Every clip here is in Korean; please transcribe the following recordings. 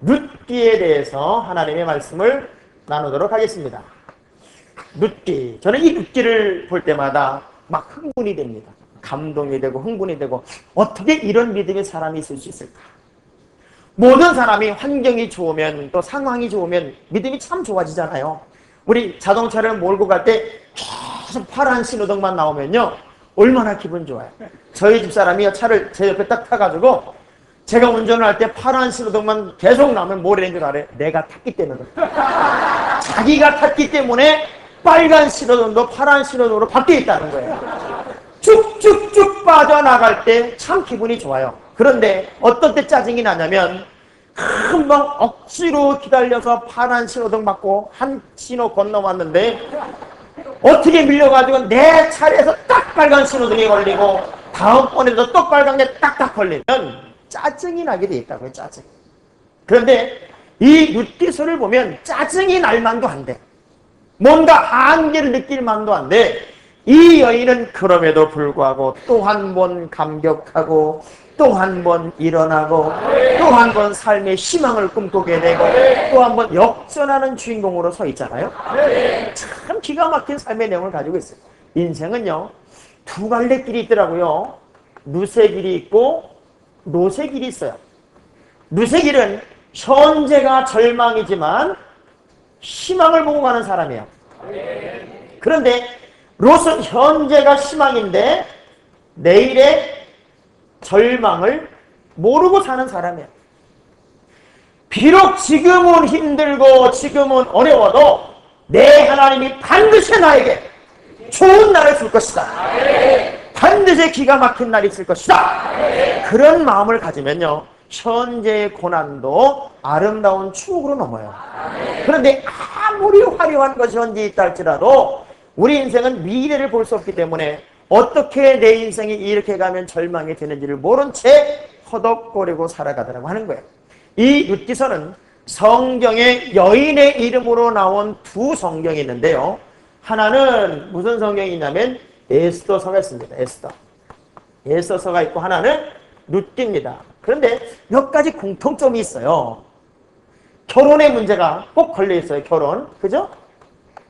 룻기에 대해서 하나님의 말씀을 나누도록 하겠습니다. 룻기. 저는 이 룻기를 볼 때마다 막 흥분이 됩니다. 감동이 되고 흥분이 되고 어떻게 이런 믿음의 사람이 있을 수 있을까? 모든 사람이 환경이 좋으면 또 상황이 좋으면 믿음이 참 좋아지잖아요. 우리 자동차를 몰고 갈 때 계속 파란 신호등만 나오면요 얼마나 기분 좋아요. 저희 집사람이요 차를 제 옆에 딱 타가지고 제가 운전을 할 때 파란 신호등만 계속 나오면 뭐라는 줄 알아요? 내가 탔기 때문에. 자기가 탔기 때문에 빨간 신호등도 파란 신호등으로 바뀌어 있다는 거예요. 쭉쭉쭉 빠져나갈 때 참 기분이 좋아요. 그런데 어떤 때 짜증이 나냐면 금방 억지로 기다려서 파란 신호등 맞고 한 신호 건너왔는데 어떻게 밀려가지고 내 차례에서 딱 빨간 신호등이 걸리고 다음번에도 또 빨간 게 딱딱 걸리면 짜증이 나게 돼 있다고요. 짜증. 그런데 이 룻기서를 보면 짜증이 날 만도 안 돼. 뭔가 한계를 느낄 만도 안 돼. 이 여인은 그럼에도 불구하고 또 한 번 감격하고 또 한 번 일어나고 또 한 번 삶의 희망을 꿈꾸게 되고 또 한 번 역전하는 주인공으로 서 있잖아요. 참 기가 막힌 삶의 내용을 가지고 있어요. 인생은요 두 갈래 길이 있더라고요. 룻의 길이 있고 롯의 길이 있어요. 룻의 길은 현재가 절망이지만 희망을 보고 가는 사람이에요. 그런데 롯은 현재가 희망인데 내일의 절망을 모르고 사는 사람이에요. 비록 지금은 힘들고 지금은 어려워도 내 하나님이 반드시 나에게 좋은 날을 줄 것이다. 반드시 기가 막힌 날이 있을 것이다. 그런 마음을 가지면요 현재의 고난도 아름다운 추억으로 넘어요. 그런데 아무리 화려한 것이 현재 있다 할지라도 우리 인생은 미래를 볼 수 없기 때문에 어떻게 내 인생이 이렇게 가면 절망이 되는지를 모른 채 허덕거리고 살아가더라고 하는 거예요. 이 룻기서는 성경에 여인의 이름으로 나온 두 성경이 있는데요. 하나는 무슨 성경이냐면 에스더서가 있습니다. 에스더서가 있고 하나는 룻기입니다. 그런데 몇 가지 공통점이 있어요. 결혼의 문제가 꼭 걸려 있어요. 결혼. 그죠?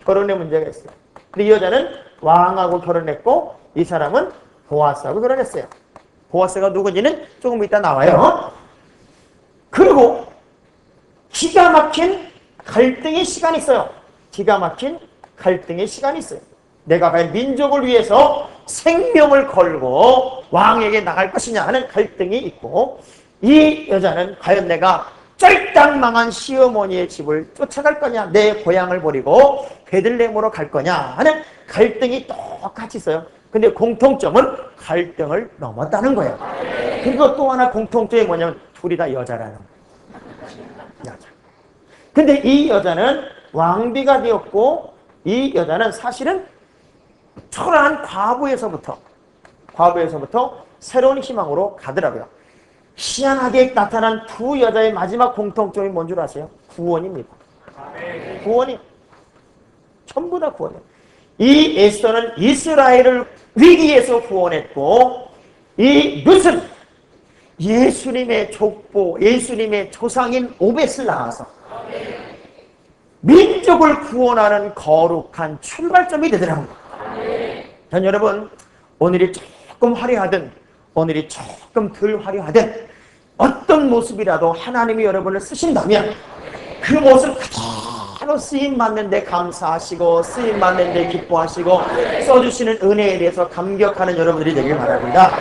결혼의 문제가 있어요. 근데 이 여자는 왕하고 결혼했고 이 사람은 보아스하고 결혼했어요. 보아스가 누군지는 조금 이따 나와요. 그리고 기가 막힌 갈등의 시간이 있어요. 기가 막힌 갈등의 시간이 있어요. 내가 과연 민족을 위해서 생명을 걸고 왕에게 나갈 것이냐 하는 갈등이 있고 이 여자는 과연 내가 쫄딱망한 시어머니의 집을 쫓아갈 거냐 내 고향을 버리고 베들레헴으로 갈 거냐 하는 갈등이 똑같이 있어요. 근데 공통점은 갈등을 넘었다는 거예요. 그리고 또 하나 공통점이 뭐냐면 둘이 다 여자라는 거예요. 여자. 근데 이 여자는 왕비가 되었고 이 여자는 사실은 초라한 과부에서부터 새로운 희망으로 가더라고요. 희한하게 나타난 두 여자의 마지막 공통점이 뭔 줄 아세요? 구원입니다. 구원이 전부 다 구원이에요. 이 에스더는 이스라엘을 위기에서 구원했고 이 룻은 예수님의 족보, 예수님의 조상인 오벳을 낳아서 민족을 구원하는 거룩한 출발점이 되더라고요. 전 여러분 오늘이 조금 화려하든 오늘이 조금 덜 화려하든 어떤 모습이라도 하나님이 여러분을 쓰신다면 그 모습 그대로 쓰임받는 데 감사하시고 쓰임받는 데 기뻐하시고 써주시는 은혜에 대해서 감격하는 여러분들이 되길 바랍니다.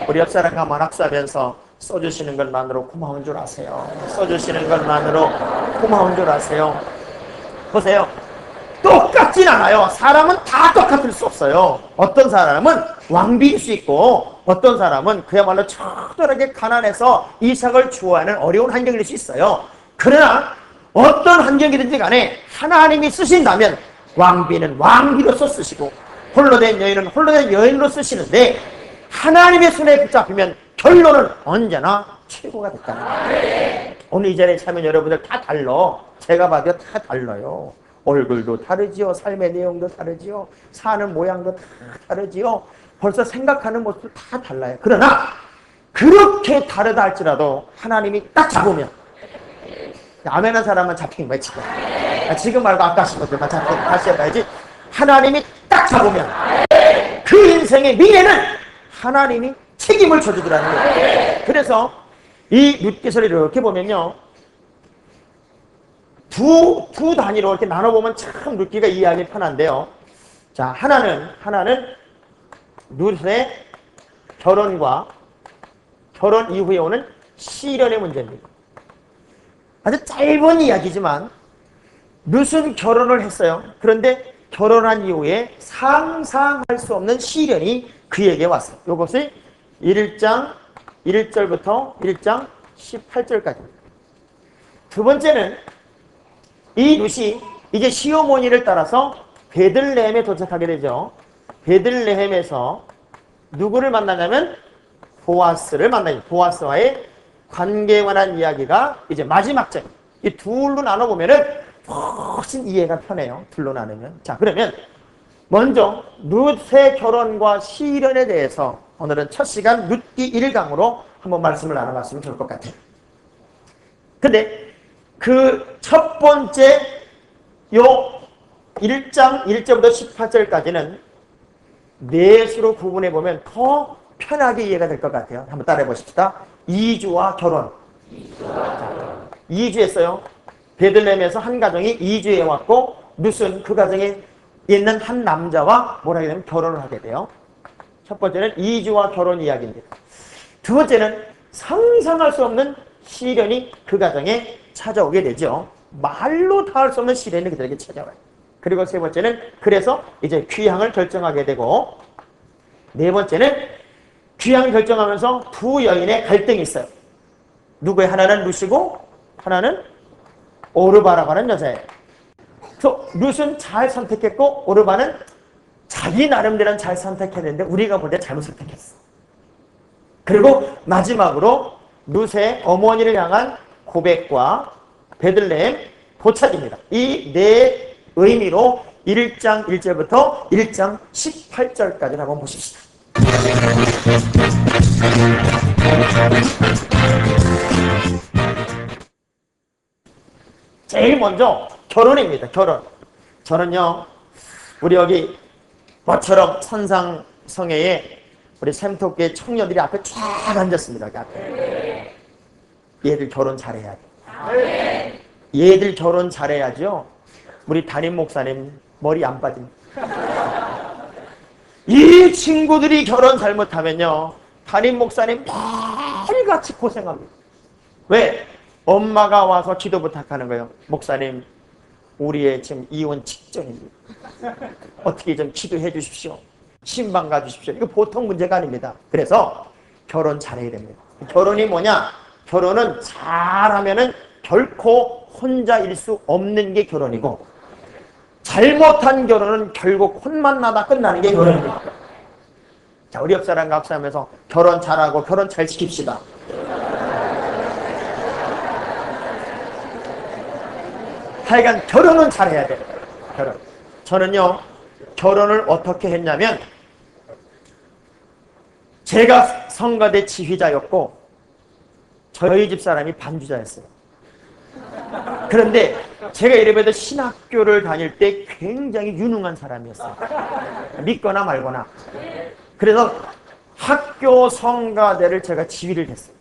우리 옆사람과 만학사하면서 써주시는 것만으로 고마운 줄 아세요. 써주시는 것만으로 고마운 줄 아세요. 보세요. 똑같진 않아요. 사람은 다 똑같을 수 없어요. 어떤 사람은 왕비일 수 있고 어떤 사람은 그야말로 처절하게 가난해서 이삭을 좋아하는 어려운 환경일 수 있어요. 그러나 어떤 환경이든지 간에 하나님이 쓰신다면 왕비는 왕비로서 쓰시고 홀로된 여인은 홀로된 여인으로 쓰시는데 하나님의 손에 붙잡히면 결론은 언제나 최고가 됐다는 거예요. 오늘 이 자리에 참여 여러분들 다 달라. 제가 봐도 다 달라요. 얼굴도 다르지요. 삶의 내용도 다르지요. 사는 모양도 다 다르지요. 벌써 생각하는 모습도 다 달라요. 그러나 그렇게 다르다 할지라도 하나님이 딱 잡으면 아멘한 사람은 잡힌 거야, 지금. 지금 말고 아까 하신 것들만 잡힌, 다시 해봐야지. 하나님이 딱 잡으면 그 인생의 미래는 하나님이 책임을 져주더라는 거예요. 그래서 이 룻기서를 이렇게 보면요. 두 단위로 이렇게 나눠보면 참 룻기가 이해하기 편한데요. 자, 하나는 룻의 결혼과 결혼 이후에 오는 시련의 문제입니다. 아주 짧은 이야기지만 룻은 결혼을 했어요. 그런데 결혼한 이후에 상상할 수 없는 시련이 그에게 왔어요. 이것이 1장 1절부터 1장 18절까지입니다. 두 번째는 이 룻이 이제 시어머니를 따라서 베들레헴에 도착하게 되죠. 베들레헴에서 누구를 만나냐면 보아스를 만나요. 보아스와의 관계에 관한 이야기가 이제 마지막 장. 이 둘로 나눠보면은 훨씬 이해가 편해요. 둘로 나누면. 자, 그러면 먼저 룻의 결혼과 시련에 대해서 오늘은 첫 시간 룻기 1강으로 한번 말씀을 나눠봤으면 좋을 것 같아요. 근데 그 첫 번째 요 1장 1절부터 18절까지는 넷으로 구분해 보면 더 편하게 이해가 될 것 같아요. 한번 따라해 보십시다. 이주와 결혼. 이주했어요. 베들레헴에서 한 가정이 이주해 왔고 룻은 그 가정에 있는 한 남자와 뭐라 해야 되면 결혼을 하게 돼요. 첫 번째는 이주와 결혼 이야기입니다. 두 번째는 상상할 수 없는 시련이 그 가정에 찾아오게 되죠. 말로 다 할 수 없는 시련이 그들에게 찾아와요. 그리고 세 번째는 그래서 이제 귀향을 결정하게 되고 네 번째는 귀향을 결정하면서 두 여인의 갈등이 있어요. 누구의 하나는 룻이고 하나는 오르바라고 하는 여자예요. 그래서 룻은 잘 선택했고 오르바는 자기 나름대로는 잘 선택했는데 우리가 볼 때 잘못 선택했어. 그리고 마지막으로 룻의 어머니를 향한 고백과 베들레헴 도착입니다. 이 네 의미로 1장 1절부터 1장 18절까지 한번 보십시다. 제일 먼저 결혼입니다. 결혼. 저는요, 우리 여기 뭐처럼 선상성회에 우리 샘토교회 청년들이 앞에 쫙 앉았습니다. 여기 앞에. 얘들 결혼 잘해야 돼. 얘들 결혼 잘해야죠. 우리 담임 목사님 머리 안 빠집니다. 이 친구들이 결혼 잘못하면요, 담임 목사님 매일같이 고생합니다. 왜? 엄마가 와서 기도 부탁하는 거예요. 목사님, 우리의 지금 이혼 직전입니다. 어떻게 좀 기도해 주십시오. 신방 가주십시오. 이거 보통 문제가 아닙니다. 그래서 결혼 잘해야 됩니다. 결혼이 뭐냐? 결혼은 잘하면은 결코 혼자일 수 없는 게 결혼이고 잘못한 결혼은 결국 혼만 나다 끝나는 게 결혼입니다. 자, 우리 옆 사람과 합사하면서 결혼 잘하고 결혼 잘 지킵시다. 하여간 결혼은 잘해야 돼요. 결혼. 저는요, 결혼을 어떻게 했냐면 제가 성가대 지휘자였고 저희 집 사람이 반주자였어요. 그런데 제가 이래봬도 신학교를 다닐 때 굉장히 유능한 사람이었어요. 믿거나 말거나. 그래서 학교 성가대를 제가 지휘를 했어요.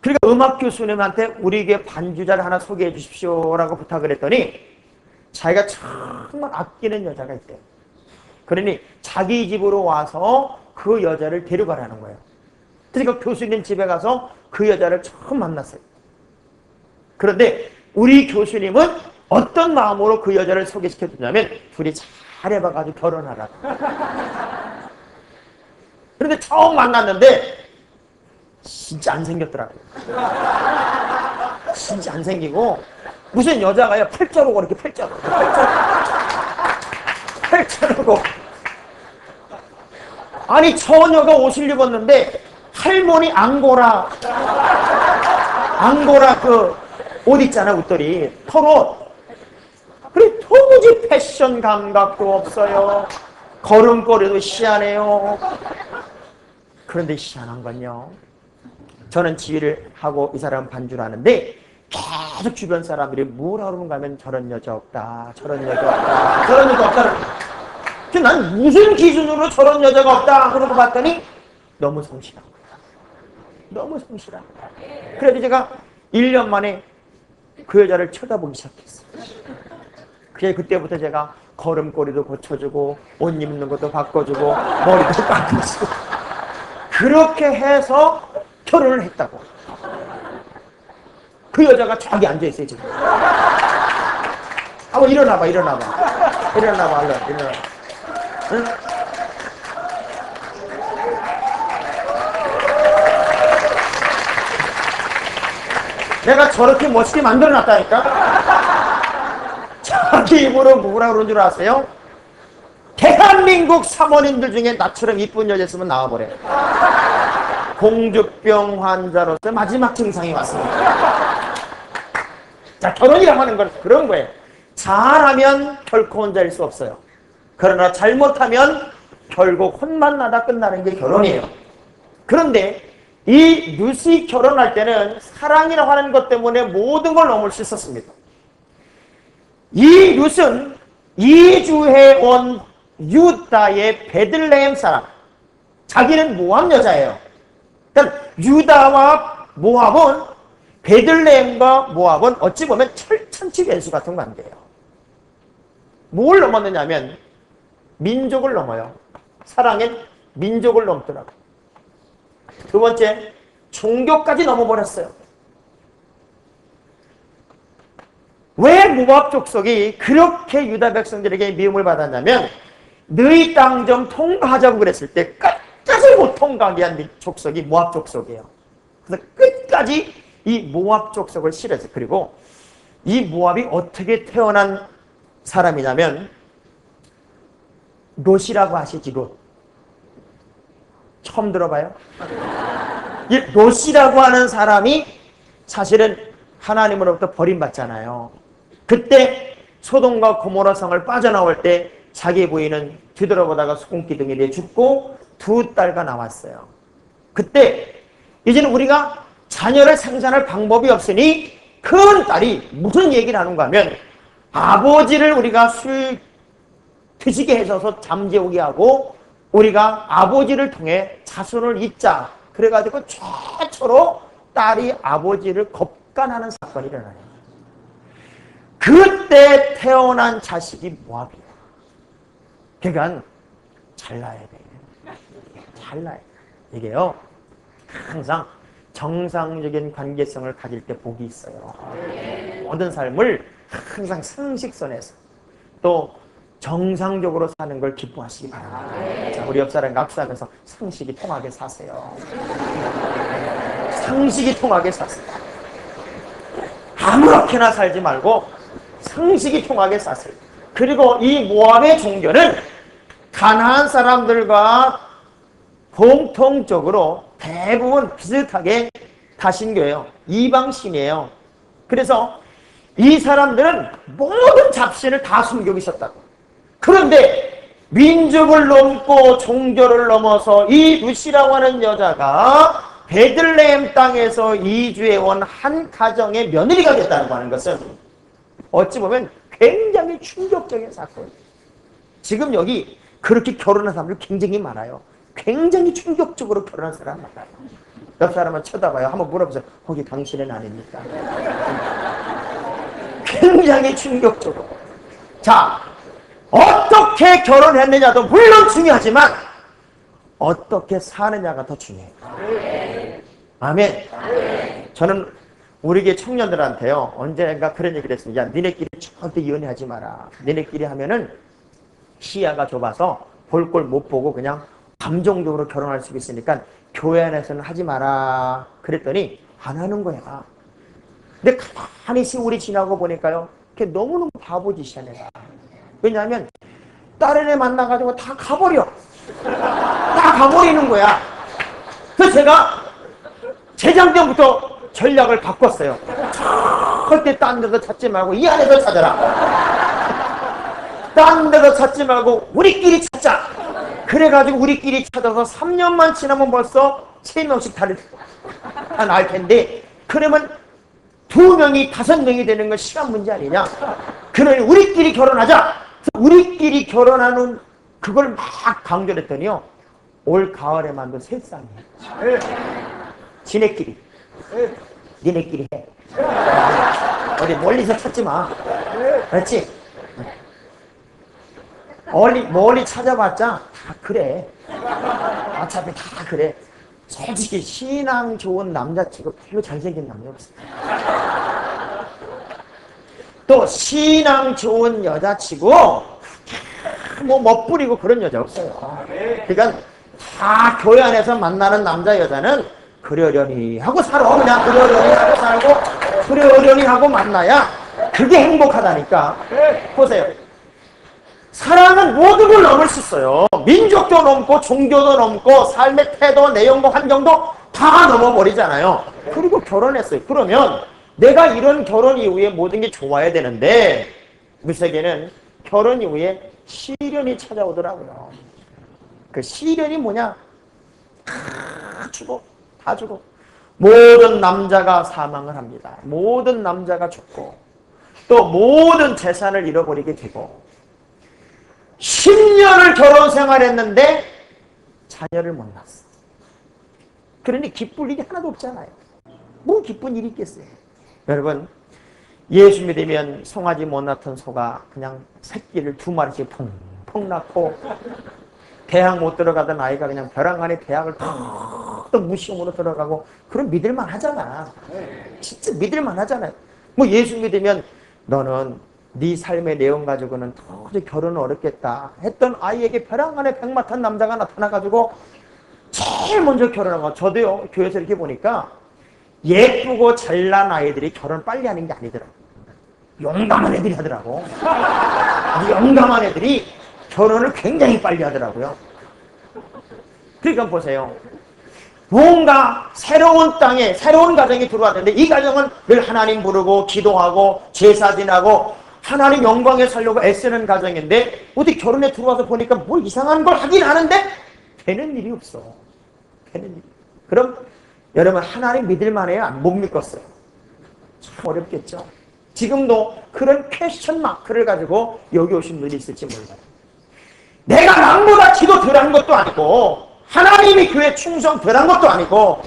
그러니까 음악 교수님한테 우리에게 반주자를 하나 소개해 주십시오라고 부탁을 했더니 자기가 정말 아끼는 여자가 있대요. 그러니 자기 집으로 와서 그 여자를 데려가라는 거예요. 그러니까 교수님 집에 가서 그 여자를 처음 만났어요. 그런데 우리 교수님은 어떤 마음으로 그 여자를 소개시켜 주냐면 둘이 잘해봐가지고 결혼하라. 그런데 처음 만났는데 진짜 안 생겼더라고요. 진짜 안 생기고 무슨 여자가요 팔자로고 이렇게 팔자로고 아니 처녀가 옷을 입었는데 할머니 앙고라 그 옷 있잖아, 옷들이 털옷. 그래 도무지 패션 감각도 없어요. 걸음걸이도 희한해요. 그런데 희한한 건요, 저는 지휘를 하고 이 사람 반주를 하는데 계속 주변 사람들이 뭐라 그러는가 하면 저런 여자 없다, 저런 여자 없다, 저런 여자 없다. 그래서 난 무슨 기준으로 저런 여자가 없다 그러고 봤더니 너무 성실한 거야. 너무 성실한 거야. 그래서 제가 1년 만에 그 여자를 쳐다보기 시작했어요. 그래서 그때부터 제가 걸음걸이도 고쳐주고 옷 입는 것도 바꿔주고 머리도 깎아주고 그렇게 해서 결혼을 했다고. 그 여자가 저기 앉아있어요 지금. 한번 일어나봐. 일어나봐 얼른 일어나. 응? 내가 저렇게 멋있게 만들어놨다니까. 자기 입으로 뭐라 그런 줄 아세요? 대한민국 사모님들 중에 나처럼 이쁜 여자 있으면 나와보래. 공주병 환자로서 마지막 증상이 왔습니다. 자, 결혼이라고 하는 건 그런 거예요. 잘하면 결코 혼자일 수 없어요. 그러나 잘못하면 결국 혼만 나다 끝나는 게 결혼이에요. 그런데 이 룻이 결혼할 때는 사랑이라고 하는 것 때문에 모든 걸 넘을 수 있었습니다. 이 룻은 이주해 온 유다의 베들레헴 사람. 자기는 모압 여자예요. 그러니까 유다와 모압은, 베들레헴과 모압은 어찌 보면 철천지 왼수 같은 관계예요. 뭘 넘었느냐면 민족을 넘어요. 사랑엔 민족을 넘더라고. 두 번째, 종교까지 넘어버렸어요. 왜 모압 족속이 그렇게 유다 백성들에게 미움을 받았냐면 너희 땅 좀 통과하자고 그랬을 때 끝까지 못 통과하게 한 족속이 모압 족속이에요. 그래서 끝까지 이 모압 족속을 싫어했어요. 그리고 이 모압이 어떻게 태어난 사람이냐면 롯이라고 아시지? 롯. 처음 들어봐요? 이 롯이라고 하는 사람이 사실은 하나님으로부터 버림받잖아요. 그때 소돔과 고모라 성을 빠져나올 때 자기 부인은 뒤돌아보다가 소금기둥이에 죽고 두 딸과 나왔어요. 그때 이제는 우리가 자녀를 생산할 방법이 없으니 큰 딸이 무슨 얘기를 하는가 하면 아버지를 우리가 술 드시게 해줘서 잠재우게 하고 우리가 아버지를 통해 자손을 잇자. 그래가지고 최초로 딸이 아버지를 겁간하는 사건이 일어나요. 그때 태어난 자식이 모압이에요. 그러니까 잘나야 돼. 잘나야 돼. 이게요. 항상 정상적인 관계성을 가질 때 복이 있어요. 모든 삶을 항상 상식선에서 또 정상적으로 사는 걸 기뻐하시기 바랍니다. 자, 우리 옆 사람과 악수하면서 상식이 통하게 사세요. 상식이 통하게 사세요. 아무렇게나 살지 말고 상식이 통하게 사세요. 그리고 이 모압의 종교는 가나안 사람들과 공통적으로 대부분 비슷하게 다신교예요. 이방신이에요. 그래서 이 사람들은 모든 잡신을 다 숨기고 있었다고. 그런데 민족을 넘고 종교를 넘어서 이 룻이라고 하는 여자가 베들레헴 땅에서 이주해 온 한 가정의 며느리가 됐다고 하는 것은 어찌 보면 굉장히 충격적인 사건이에요. 지금 여기 그렇게 결혼한 사람들 굉장히 많아요. 굉장히 충격적으로 결혼한 사람 많아요. 옆 사람을 쳐다봐요. 한번 물어보세요. 혹시 당신은 아닙니까? 굉장히 충격적으로. 자, 어떻게 결혼했느냐도 물론 중요하지만 어떻게 사느냐가 더 중요해요. 아멘. 저는 우리 교회 청년들한테요, 언젠가 그런 얘기를 했습니다. 야, 니네끼리 절대 이혼하지 마라. 니네끼리 하면은 시야가 좁아서 볼 걸 못 보고 그냥 감정적으로 결혼할 수 있으니까 교회 안에서는 하지 마라. 그랬더니 안 하는 거야. 근데 가만히 세월이 지나고 보니까요, 그게 너무너무 바보짓이야, 내가. 왜냐하면 다른 애 만나가지고 다 가버려. 다 가버리는 거야. 그래서 제가 재작년부터 전략을 바꿨어요. 절대 딴 데서 찾지 말고 이 안에서 찾아라. 딴 데서 찾지 말고 우리끼리 찾자. 그래가지고 우리끼리 찾아서 3년만 지나면 벌써 3명씩 다 날 텐데, 그러면 2명이 5명이 되는 건 시간 문제 아니냐. 그러니 우리끼리 결혼하자. 우리끼리 결혼하는 그걸 막 강조를 했더니요, 올 가을에만도 3쌍이에요. 지네끼리. 니네끼리 해. 어디 멀리서 찾지 마. 그렇지? 멀리 찾아봤자 다 그래. 어차피 다 그래. 솔직히 신앙 좋은 남자치고 별로 잘생긴 남자 없어. 또 신앙 좋은 여자치고 뭐 멋부리고 그런 여자 없어요. 그러니까 다 교회 안에서 만나는 남자 여자는 그러려니 하고 살아. 그냥 그러려니 하고 살고 그러려니 하고 만나야 그게 행복하다니까. 보세요. 사랑은 모든 걸 넘을 수 있어요. 민족도 넘고 종교도 넘고 삶의 태도, 내용과 환경도 다 넘어버리잖아요. 그리고 결혼했어요. 그러면 내가 이런 결혼 이후에 모든 게 좋아야 되는데 우리 세계는 결혼 이후에 시련이 찾아오더라고요. 그 시련이 뭐냐? 다 주고 모든 남자가 사망을 합니다. 모든 남자가 죽고 또 모든 재산을 잃어버리게 되고 10년을 결혼 생활했는데 자녀를 못 낳았어. 그러니 기쁠 일이 하나도 없잖아요. 뭐 기쁜 일이 있겠어요. 여러분, 예수 믿으면 송아지 못 낳던 소가 그냥 새끼를 2마리씩 펑펑 낳고 대학 못 들어가던 아이가 그냥 벼랑 안에 대학을 또 무시용으로 들어가고, 그럼 믿을만 하잖아. 진짜 믿을만 하잖아요. 뭐 예수 믿으면 너는 네 삶의 내용 가지고는 도저히 결혼은 어렵겠다 했던 아이에게 벼랑 안에 백마탄 남자가 나타나가지고 제일 먼저 결혼한 거. 저도요, 교회에서 이렇게 보니까 예쁘고 잘난 아이들이 결혼 빨리 하는 게 아니더라고. 용감한 애들이 하더라고. 아주 용감한 애들이 결혼을 굉장히 빨리 하더라고요. 그러니까 보세요. 뭔가 새로운 땅에 새로운 가정이 들어왔는데 이 가정은 늘 하나님 부르고 기도하고 제사 지나고 하나님 영광에 살려고 애쓰는 가정인데 어디 결혼에 들어와서 보니까 뭐 이상한 걸 하긴 하는데 되는 일이 없어. 되는 일. 그럼 여러분, 하나님 믿을만해요? 못 믿겠어요? 참 어렵겠죠. 지금도 그런 퀘스천 마크를 가지고 여기 오신 분이 있을지 몰라요. 내가 남보다 기도 덜한 것도 아니고 하나님이 교회 충성 덜한 것도 아니고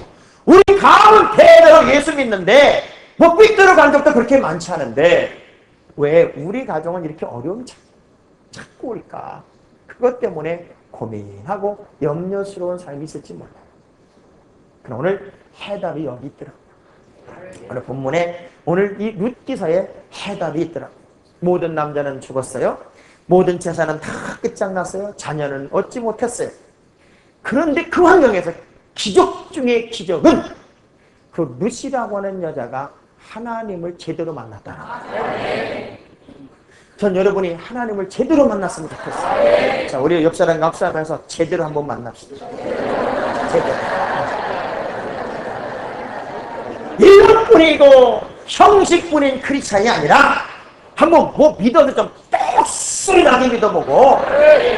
우리 가문 대대로 예수 믿는데 뭐 삐뚤어간 적도 그렇게 많지 않은데 왜 우리 가정은 이렇게 어려움이 자꾸 올까? 그것 때문에 고민하고 염려스러운 삶이 있을지 몰라요. 그럼 오늘 해답이 여기 있더라고요. 오늘 본문에 오늘 이 룻기서에 해답이 있더라고요. 모든 남자는 죽었어요. 모든 재산은 다 끝장났어요. 자녀는 얻지 못했어요. 그런데 그 환경에서 기적 중의 기적은 그 룻이라고 하는 여자가 하나님을 제대로 만났다. 전 여러분이 하나님을 제대로 만났으면 좋겠어요. 자, 우리 옆 사람과 앞 사람에서 제대로 한번 만납시다. 제대로. 일본뿐이고 형식뿐인 크리스찬이 아니라 한번 뭐 믿어도 좀 뻑슬하게 믿어보고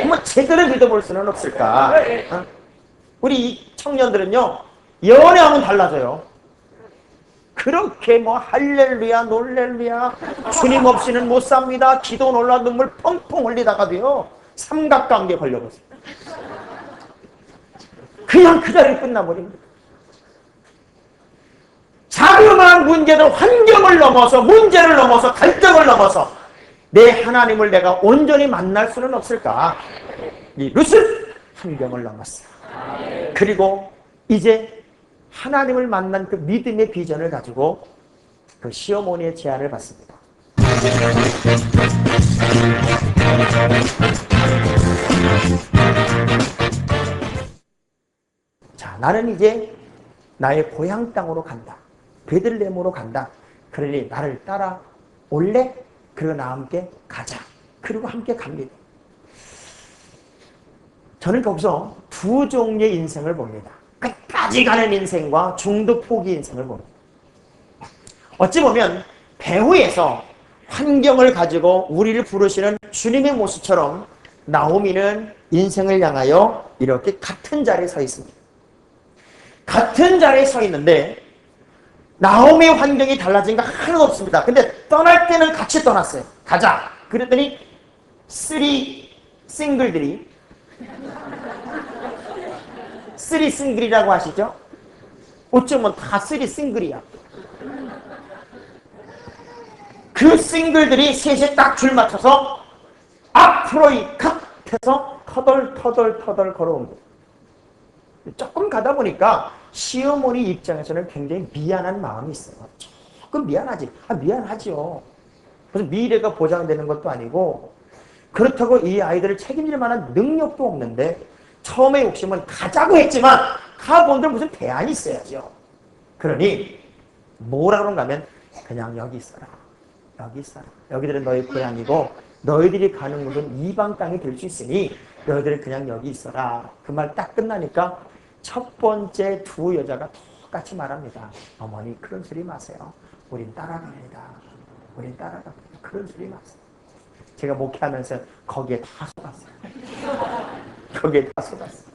한번 제대로 믿어볼 수는 없을까? 우리 청년들은요, 연애하면 달라져요. 그렇게 뭐 할렐루야 놀렐루야 주님 없이는 못 삽니다 기도 놀라 눈물 펑펑 흘리다가도요 삼각관계 걸려버렸어요. 그냥 그 자리에 끝나버립니다. 자그마한 문제들, 환경을 넘어서 문제를 넘어서 갈등을 넘어서 내 하나님을 내가 온전히 만날 수는 없을까? 이 룻은 환경을 넘었어요. 그리고 이제 하나님을 만난 그 믿음의 비전을 가지고 그 시어머니의 제안을 받습니다. 자, 나는 이제 나의 고향 땅으로 간다. 베들레헴으로 간다. 그러니 나를 따라 올래? 그리고 나와 함께 가자. 그리고 함께 갑니다. 저는 거기서 두 종류의 인생을 봅니다. 끝까지 가는 인생과 중도 포기 인생을 봅니다. 어찌 보면 배후에서 환경을 가지고 우리를 부르시는 주님의 모습처럼 나오미는 인생을 향하여 이렇게 같은 자리에 서 있습니다. 같은 자리에 서 있는데 나오미의 환경이 달라진 거 하나도 없습니다. 근데 떠날 때는 같이 떠났어요. 가자. 그랬더니 쓰리 싱글이라고 하시죠? 어쩌면 다 쓰리 싱글이야. 그 싱글들이 셋이 딱 줄 맞춰서 앞으로 칵 해서 터덜 걸어옵니다. 조금 가다 보니까 시어머니 입장에서는 굉장히 미안한 마음이 있어요. 조금 미안하지. 미안하지요. 그래서 미래가 보장되는 것도 아니고 그렇다고 이 아이들을 책임질 만한 능력도 없는데 처음에 욕심은 가자고 했지만 가본들 무슨 대안이 있어야죠. 그러니 뭐라 그런가 하면 그냥 여기 있어라. 여기 있어라. 여기들은 너희 고향이고 너희들이 가는 곳은 이방 땅이 될 수 있으니 너희들은 그냥 여기 있어라. 그 말 딱 끝나니까 첫 번째 두 여자가 똑같이 말합니다. 어머니 그런 소리 마세요. 우린 따라갑니다. 우린 따라갑니다. 그런 소리 마세요. 제가 목회하면서 거기에 다 속았어요. 거기에 다 속았어요.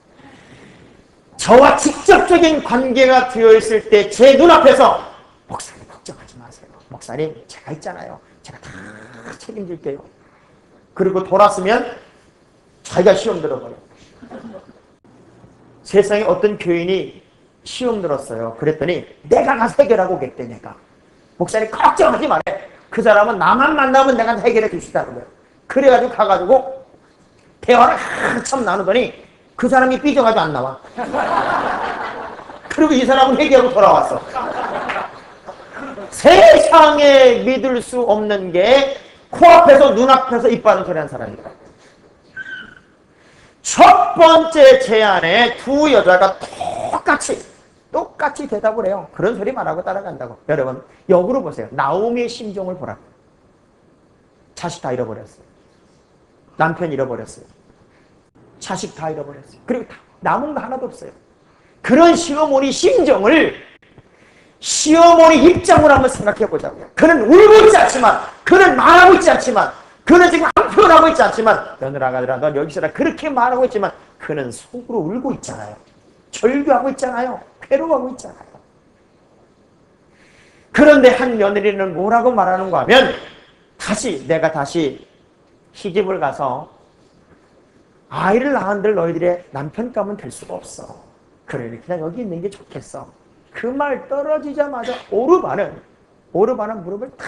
저와 직접적인 관계가 되어있을 때 제 눈앞에서 목사님 걱정하지 마세요. 목사님 제가 있잖아요. 제가 다 책임질게요. 그리고 돌았으면 자기가 시험 들어버려요. 세상에 어떤 교인이 시험 들었어요. 그랬더니 내가 가서 해결하고 오겠대. 내가. 목사님 걱정하지 말아요. 그 사람은 나만 만나면 내가 해결해 주시다는 거예요. 그래가지고 가가지고 대화를 한참 나누더니 그 사람이 삐져가지고 안 나와. 그리고 이 사람은 회개하고 돌아왔어. 세상에 믿을 수 없는 게 코앞에서 눈앞에서 입 바른 소리 한 사람입니다. 첫 번째 제안에 두 여자가 똑같이 대답을 해요. 그런 소리 말하고 따라간다고. 여러분 역으로 보세요. 나오미의 심정을 보라. 자식 다 잃어버렸어요. 남편 잃어버렸어요. 자식 다 잃어버렸어요. 그리고 남은 거 하나도 없어요. 그런 시어머니 심정을 시어머니 입장으로 한번 생각해 보자고요. 그는 울고 있지 않지만, 그는 말하고 있지 않지만, 그는 지금 안 표현하고 있지 않지만, 며느라가들아 넌 여기 있어라 그렇게 말하고 있지만 그는 속으로 울고 있잖아요. 절규하고 있잖아요. 괴로워하고 있잖아요. 그런데 한 며느리는 뭐라고 말하는가 하면 내가 다시 시집을 가서 아이를 낳은들 너희들의 남편감은 될 수가 없어. 그러니 그냥 여기 있는 게 좋겠어. 그 말 떨어지자마자 오르반은 무릎을 탁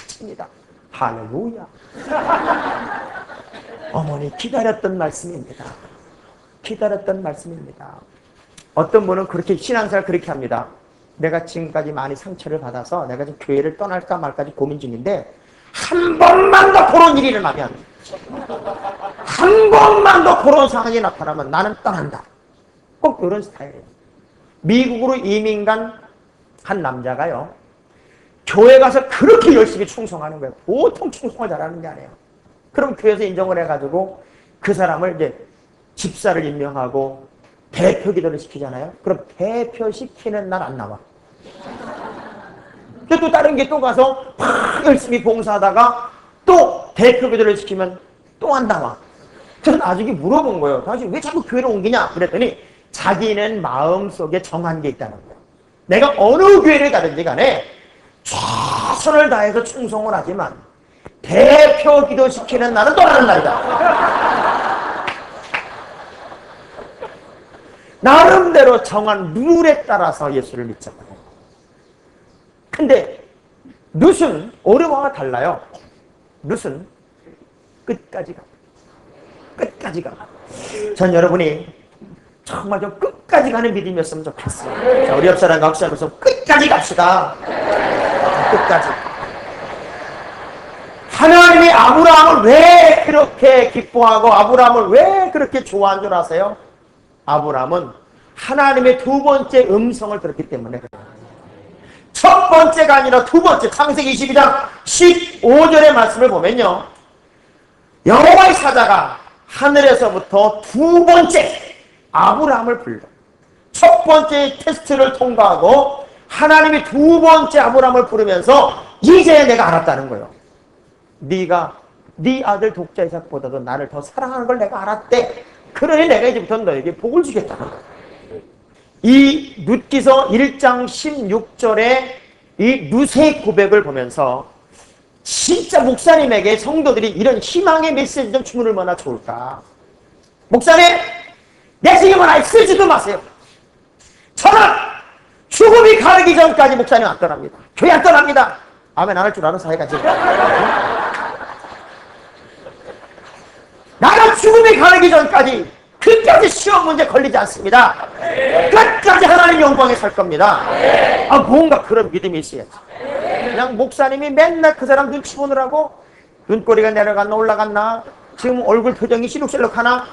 칩니다. 할렐루야. 어머니 기다렸던 말씀입니다. 기다렸던 말씀입니다. 어떤 분은 그렇게 신앙생활 그렇게 합니다. 내가 지금까지 많이 상처를 받아서 내가 지금 교회를 떠날까 말까지 고민 중인데 한 번만 더 그런 일이 일어나면 한 번만 더 그런 상황이 나타나면 나는 떠난다. 꼭 그런 스타일이에요. 미국으로 이민 간 한 남자가요. 교회 가서 그렇게 열심히 충성하는 거예요. 보통 충성을 잘하는 게 아니에요. 그럼 교회에서 인정을 해가지고 그 사람을 이제 집사를 임명하고 대표 기도를 시키잖아요. 그럼 대표 시키는 날 안 나와. 또 다른 게 또 가서 막 열심히 봉사하다가 또 대표 기도를 시키면 또 안 나와. 그래서 나중에 물어본 거예요. 당신 왜 자꾸 교회를 옮기냐? 그랬더니 자기는 마음속에 정한 게 있다는 거예요. 내가 어느 교회를 가든지 간에 최선을 다해서 충성을 하지만 대표 기도시키는 날은 떠나는 날이다. 나름대로 정한 룰에 따라서 예수를 믿잖아요. 근데 룻은 오르마와 달라요. 룻은 끝까지 가. 끝까지 가. 전 여러분이 정말 좀 끝까지 가는 믿음이었으면 좋겠어요. 자, 우리 옆 사람과 혹시라도 끝까지 갑시다. 끝까지. 하나님이 아브라함을 왜 그렇게 기뻐하고 아브라함을 왜 그렇게 좋아한 줄 아세요? 아브라함은 하나님의 두 번째 음성을 들었기 때문에 그래요. 첫 번째가 아니라 두 번째, 창세기 22장 15절의 말씀을 보면요. 여호와의 사자가 하늘에서부터 두 번째 아브라함을 불러. 첫 번째 테스트를 통과하고 하나님이 두 번째 아브라함을 부르면서 이제 내가 알았다는 거예요. 네가 네 아들 독자 이삭보다도 나를 더 사랑하는 걸 내가 알았대. 그러니 내가 이제부터 너에게 복을 주겠다는 거예요. 이 룻기서 1장 16절에 이 룻의 고백을 보면서 진짜 목사님에게 성도들이 이런 희망의 메시지 좀 주면 얼마나 좋을까. 목사님, 내 신경을 아예 쓰지도 마세요. 저는 죽음이 가르기 전까지 목사님 안 떠납니다. 교회 안 떠납니다. 아멘 안 할 줄 아는 사회가 지금. 나는 죽음이 가르기 전까지 끝까지 시험 문제 걸리지 않습니다. 끝까지 하나님 영광에 살 겁니다. 뭔가 그런 믿음이 있어야지. 그냥 목사님이 맨날 그 사람 눈치 보느라고 눈꼬리가 내려갔나 올라갔나 지금 얼굴 표정이 시룩시룩하나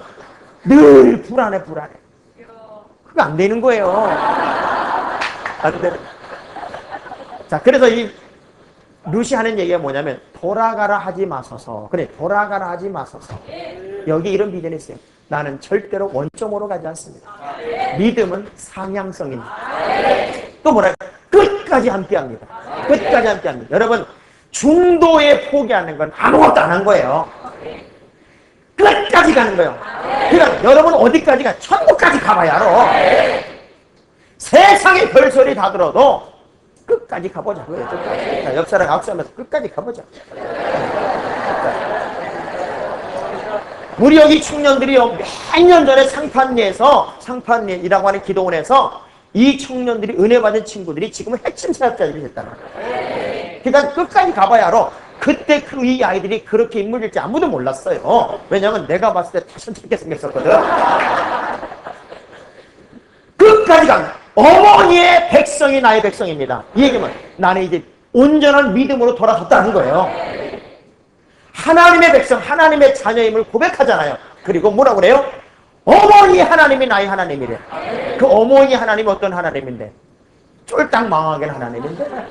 늘 불안해. 그거 안 되는 거예요. 안 되는. 자, 그래서 이 룻이 하는 얘기가 뭐냐면 돌아가라 하지 마소서. 그래, 돌아가라 하지 마소서. 여기 이런 비전이 있어요. 나는 절대로 원점으로 가지 않습니다. 믿음은 상향성입니다. 또 뭐랄까? 끝까지 함께합니다. 끝까지 함께합니다. 여러분, 중도에 포기하는 건 아무것도 안 한 거예요. 끝까지 가는 거예요. 그러니까 여러분 어디까지 가? 천국까지 가봐야 알아. 세상의 별소리 다 들어도 끝까지 가보자고요. 끝까지. 자, 옆 사람 악수하면서 끝까지 가보자. 우리 여기 청년들이 몇 년 전에 상판리라고 하는 기도원에서 이 청년들이 은혜 받은 친구들이 지금은 핵심 사역자들이 됐다는 거예요. 그러니까 끝까지 가봐야 알아. 그때 이 아이들이 그렇게 인물일지 아무도 몰랐어요. 왜냐면 내가 봤을 때 다 선택게 생겼었거든. 끝까지 간 어머니의 백성이 나의 백성입니다. 이 얘기면 나는 이제 온전한 믿음으로 돌아섰다는 거예요. 하나님의 백성, 하나님의 자녀임을 고백하잖아요. 그리고 뭐라고 그래요? 어머니 하나님이 나의 하나님이래. 그 어머니 하나님이 어떤 하나님인데? 쫄딱 망하게 하나님인데?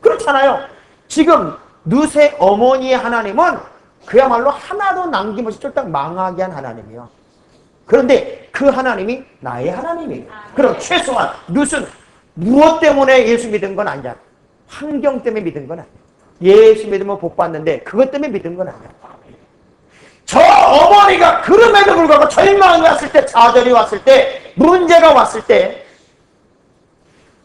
그렇잖아요. 지금 룻의 어머니의 하나님은 그야말로 하나도 남김없이 쫄딱 망하게 한 하나님이에요. 그런데 그 하나님이 나의 하나님이에요. 그럼 최소한 룻은 무엇 때문에 예수 믿은 건 아니야. 환경 때문에 믿은 건 아니야. 예수 믿으면 복 받는데 그것 때문에 믿은 건 아니야. 저 어머니가 그럼에도 불구하고 절망이 왔을 때, 좌절이 왔을 때, 문제가 왔을 때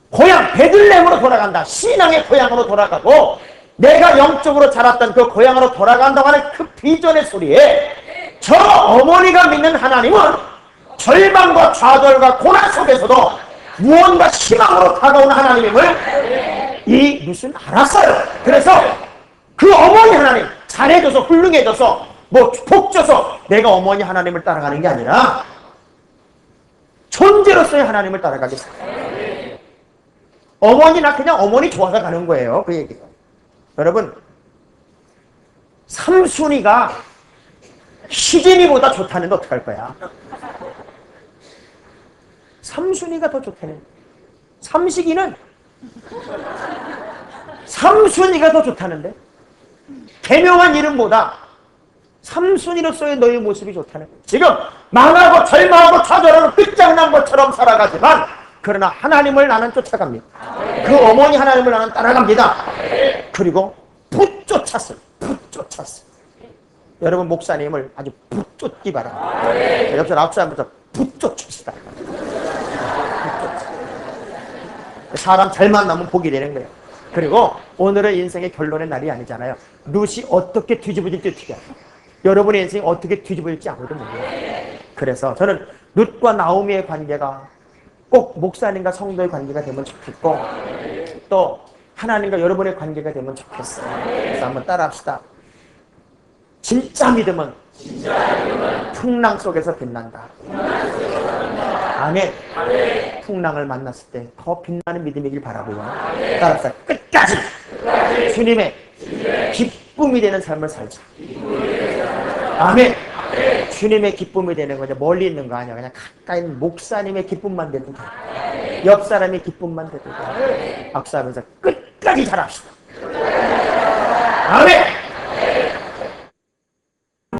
고향 베들레헴으로 돌아간다. 신앙의 고향으로 돌아가고 내가 영적으로 자랐던 그 고향으로 돌아간다고 하는 그 비전의 소리에 저 어머니가 믿는 하나님은 절망과 좌절과 고난 속에서도 무언가 희망으로 다가오는 하나님임을 이 룻은 알았어요. 그래서 그 어머니 하나님 잘해줘서 훌륭해져서 뭐 복줘서 내가 어머니 하나님을 따라가는 게 아니라 존재로서의 하나님을 따라가겠습니다. 어머니나 그냥 어머니 좋아서 가는 거예요. 그 얘기가. 여러분, 삼순이가 희진이보다 좋다는데 어떡할 거야? 삼순이가 더 좋다는. 삼식이는 삼순이가 더 좋다는데 개명한 이름보다 삼순이로서의 너의 모습이 좋다는 거예요. 지금 망하고 절망하고 좌절하고 끝장난 것처럼 살아가지만 그러나 하나님을 나는 쫓아갑니다. 그 어머니 하나님을 나는 따라갑니다. 그리고 붙쫓았어요. 여러분 목사님을 아주 붙쫓기 바랍니다. 옆에 앞사람부터 붙쫓읍시다. 사람 잘 만나면 복이 되는 거예요. 그리고 오늘은 인생의 결론의 날이 아니잖아요. 룻이 어떻게 뒤집어질지 어떻게 알아요? 여러분의 인생이 어떻게 뒤집어질지 아무도 몰라요. 그래서 저는 룻과 나오미의 관계가 꼭 목사님과 성도의 관계가 되면 좋겠고 또 하나님과 여러분의 관계가 되면 좋겠어요. 그래서 한번 따라합시다. 진짜 믿음은 풍랑 속에서 빛난다. 아멘. 풍랑을 만났을 때 더 빛나는 믿음이길 바라고요. 따라합시다. 끝까지 주님의 기쁨이 되는 삶을 살자. 아멘. 주님의 기쁨이 되는 거죠. 멀리 있는 거 아니야. 그냥 가까이 있는 목사님의 기쁨만 돼도 돼. 옆 사람의 기쁨만 돼도 돼. 박수하면서 끝까지 잘합시다. 아멘.